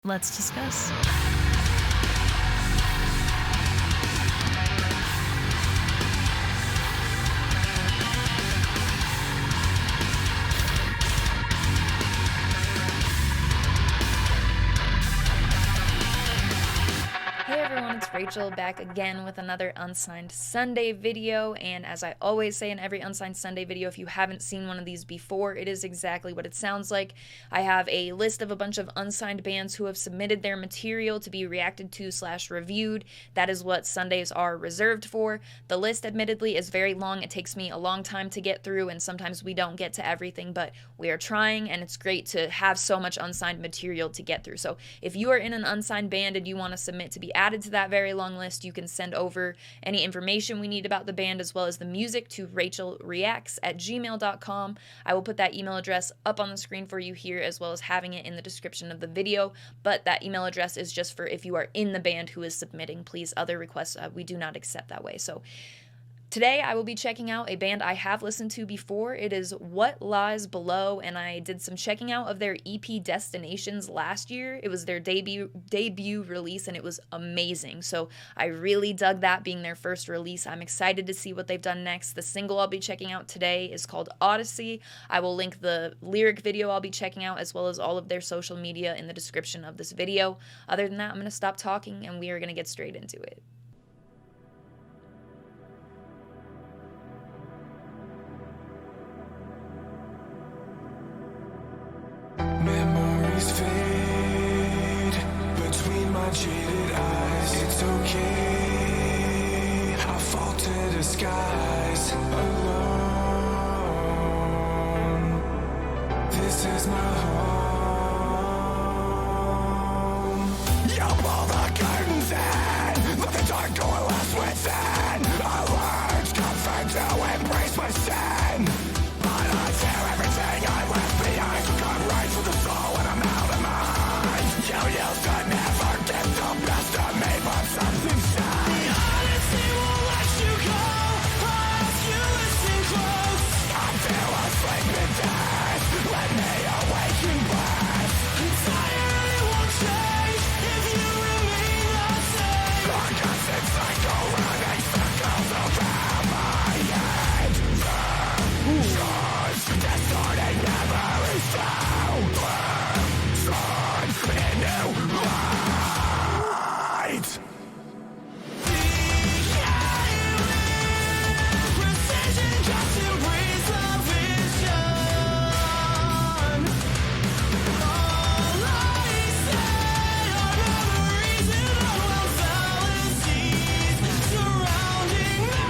Let's discuss. Hey everyone, it's Rachel back again with another Unsigned Sunday video, and as I always say in every Unsigned Sunday video, if you haven't seen one of these before, it is exactly what it sounds like. I have a list of a bunch of unsigned bands who have submitted their material to be reacted to / reviewed. That is what Sundays are reserved for. The list admittedly is very long. It takes me a long time to get through, and sometimes we don't get to everything, but we are trying, and it's great to have so much unsigned material to get through. So if you are in an unsigned band and you want to submit to be added to that very long list, you can send over any information we need about the band as well as the music to rachelreacts@gmail.com. I will put that email address up on the screen for you here as well as having it in the description of the video, but that email address is just for if you are in the band who is submitting. Please, other requests we do not accept that way. So today I will be checking out a band I have listened to before. It is What Lies Below, and I did some checking out of their EP Destinations last year. It was their debut release, and it was amazing. So I really dug that being their first release. I'm excited to see what they've done next. The single I'll be checking out today is called Odyssey. I will link the lyric video I'll be checking out as well as all of their social media in the description of this video. Other than that, I'm going to stop talking and we are going to get straight into it. Memories fade between my jaded eyes. It's okay, I fall to disguise alone. This is my home. You pull the curtains in, let the dark coalesce within. A large comfort to embrace my sin, but I tear everything I left behind. Come right for the soul and I'm out of mind. You used to never get the best of me, but something said the honesty won't let you go. I ask you listen close. I feel asleep in death. Let me awaken blessed. Entirely won't change if you remain the same. I guess it's like a running circles around my head. Just distorting memories down. Sun in new light. Precision just to breathe the vision. All I said are memories and unwell fallacies surrounding me.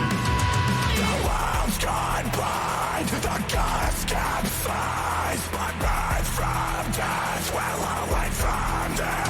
The world's gone blind, the gods capsize, but birth from death will awake from death.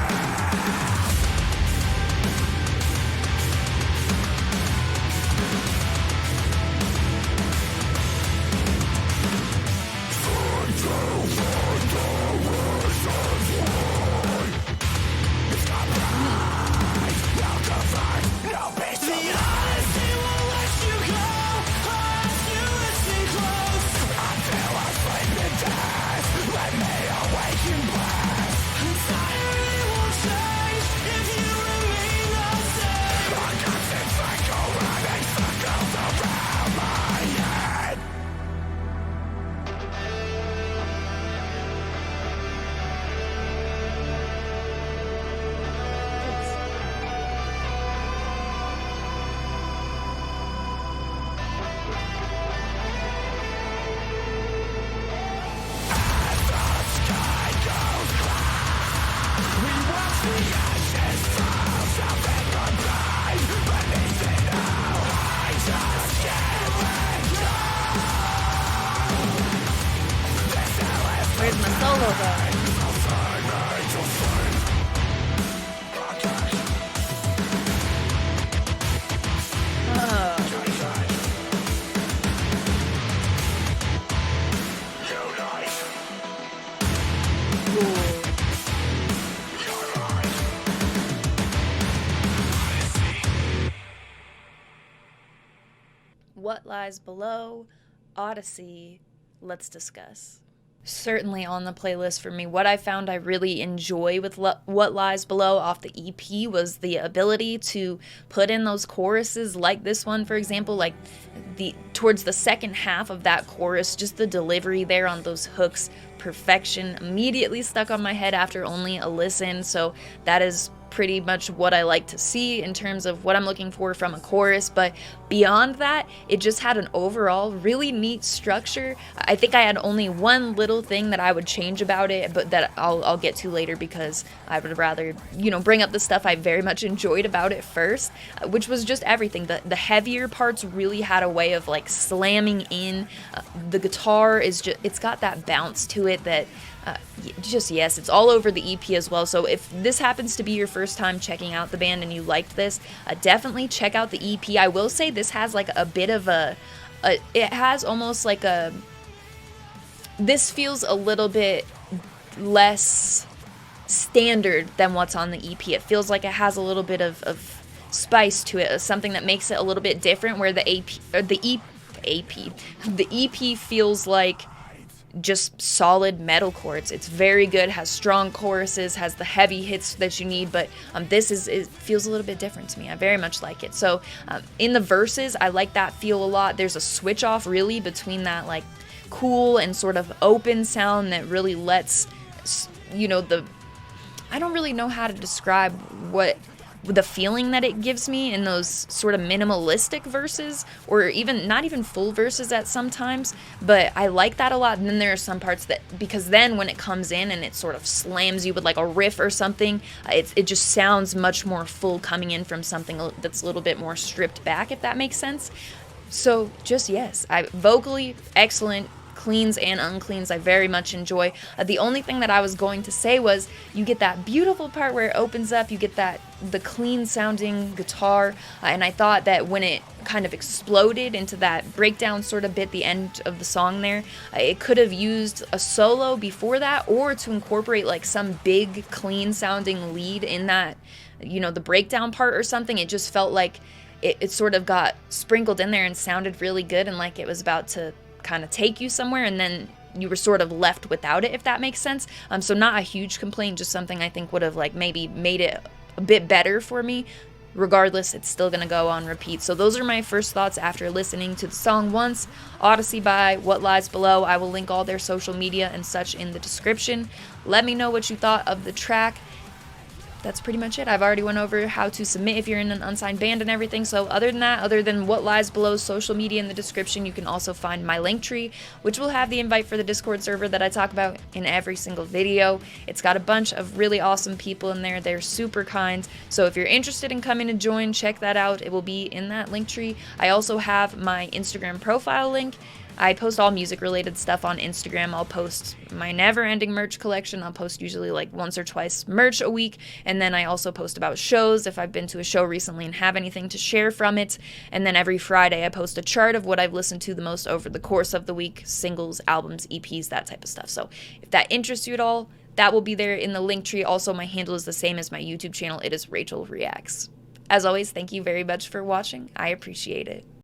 Where's my solo though? What Lies Below, Odyssey, let's discuss. Certainly on the playlist for me. What I found I really enjoy with What Lies Below off the EP was the ability to put in those choruses like this one, for example, like the towards the second half of that chorus, just the delivery there on those hooks, perfection, immediately stuck on my head after only a listen. So that is pretty much what I like to see in terms of what I'm looking for from a chorus. But beyond that, it just had an overall really neat structure. I think I had only one little thing that I would change about it, but that I'll get to later, because I would rather, bring up the stuff I very much enjoyed about it first, which was just everything. The heavier parts really had a way of like slamming in. The guitar is just, it's got that bounce to it that yes, it's all over the EP as well. So if this happens to be your first time checking out the band and you liked this, definitely check out the EP. I will say this has like a bit of it has almost like this feels a little bit less standard than what's on the EP. It feels like it has a little bit of spice to it, something that makes it a little bit different, where the EP feels like just solid metal chords. It's very good, has strong choruses, has the heavy hits that you need, but it feels a little bit different to me. I very much like it. So in the verses, I like that feel a lot. There's a switch off really between that like cool and sort of open sound that really lets, I don't really know how to describe what the feeling that it gives me in those sort of minimalistic verses, or even not even full verses at some times, but I like that a lot. And then there are some parts that, because then when it comes in and it sort of slams you with like a riff or something, it just sounds much more full coming in from something that's a little bit more stripped back, if that makes sense. So just yes, vocally excellent. Cleans and uncleans I very much enjoy. The only thing that I was going to say was you get that beautiful part where it opens up, you get the clean sounding guitar, and I thought that when it kind of exploded into that breakdown sort of bit, the end of the song there, it could have used a solo before that, or to incorporate like some big clean sounding lead in that, the breakdown part or something. It just felt like it sort of got sprinkled in there and sounded really good, and like it was about to kind of take you somewhere, and then you were sort of left without it, if that makes sense. So not a huge complaint, just something I think would have like maybe made it a bit better for me. Regardless, it's still gonna go on repeat. So those are my first thoughts after listening to the song once. Odyssey by What Lies Below. I will link all their social media and such in the description. Let me know what you thought of the track. That's pretty much it. I've already went over how to submit if you're in an unsigned band and everything. So other than What Lies Below's social media in the description, you can also find my Linktree, which will have the invite for the Discord server that I talk about in every single video. It's got a bunch of really awesome people in there. They're super kind. So if you're interested in coming to join, check that out. It will be in that Linktree. I also have my Instagram profile link. I post all music-related stuff on Instagram. I'll post my never-ending merch collection. I'll post usually like once or twice merch a week. And then I also post about shows, if I've been to a show recently and have anything to share from it. And then every Friday I post a chart of what I've listened to the most over the course of the week, singles, albums, EPs, that type of stuff. So if that interests you at all, that will be there in the Linktree. Also, my handle is the same as my YouTube channel. It is Rachel Reacts. As always, thank you very much for watching. I appreciate it.